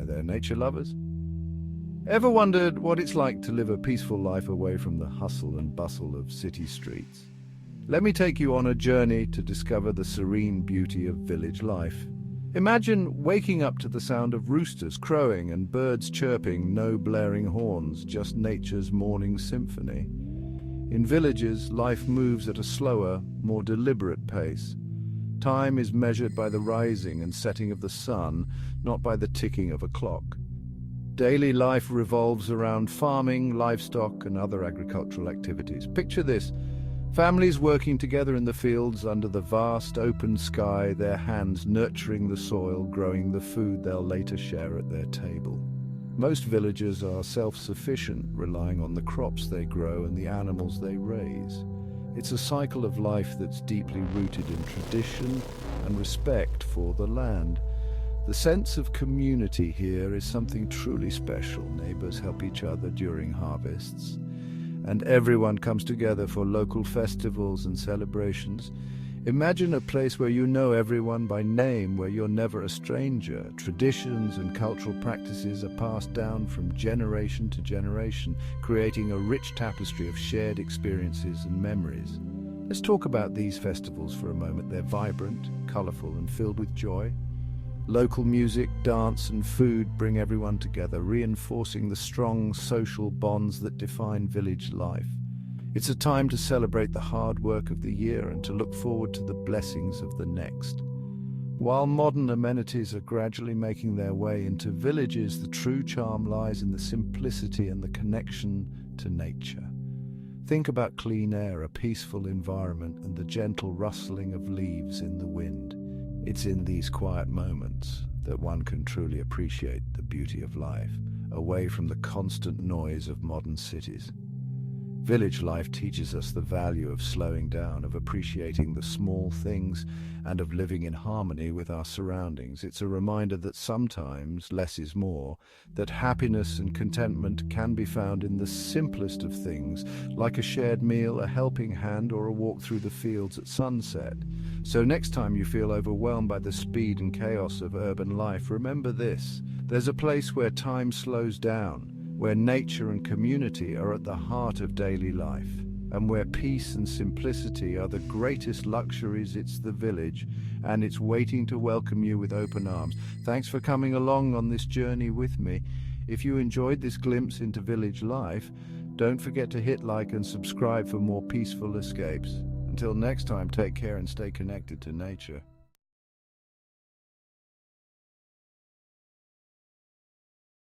there, nature lovers? Ever wondered what it's like to live a peaceful life away from the hustle and bustle of city streets? Let me take you on a journey to discover the serene beauty of village life. Imagine waking up to the sound of roosters crowing and birds chirping, no blaring horns, just nature's morning symphony. In villages, life moves at a slower, more deliberate pace. Time is measured by the rising and setting of the sun, not by the ticking of a clock. Daily life revolves around farming, livestock, and other agricultural activities. Picture this: families working together in the fields under the vast open sky, their hands nurturing the soil, growing the food they'll later share at their table. Most villagers are self-sufficient, relying on the crops they grow and the animals they raise. It's a cycle of life that's deeply rooted in tradition and respect for the land. The sense of community here is something truly special. Neighbors help each other during harvests, and everyone comes together for local festivals and celebrations. Imagine a place where you know everyone by name, where you're never a stranger. Traditions and cultural practices are passed down from generation to generation, creating a rich tapestry of shared experiences and memories. Let's talk about these festivals for a moment. They're vibrant, colorful, and filled with joy. Local music, dance, and food bring everyone together, reinforcing the strong social bonds that define village life. It's a time to celebrate the hard work of the year and to look forward to the blessings of the next. While modern amenities are gradually making their way into villages, the true charm lies in the simplicity and the connection to nature. Think about clean air, a peaceful environment, and the gentle rustling of leaves in the wind. It's in these quiet moments that one can truly appreciate the beauty of life, away from the constant noise of modern cities. Village life teaches us the value of slowing down, of appreciating the small things, and of living in harmony with our surroundings. It's a reminder that sometimes less is more, that happiness and contentment can be found in the simplest of things, like a shared meal, a helping hand, or a walk through the fields at sunset. So next time you feel overwhelmed by the speed and chaos of urban life, remember this: there's a place where time slows down, where nature and community are at the heart of daily life, and where peace and simplicity are the greatest luxuries. It's the village, and it's waiting to welcome you with open arms. Thanks for coming along on this journey with me. If you enjoyed this glimpse into village life, don't forget to hit like and subscribe for more peaceful escapes. Until next time, take care and stay connected to nature.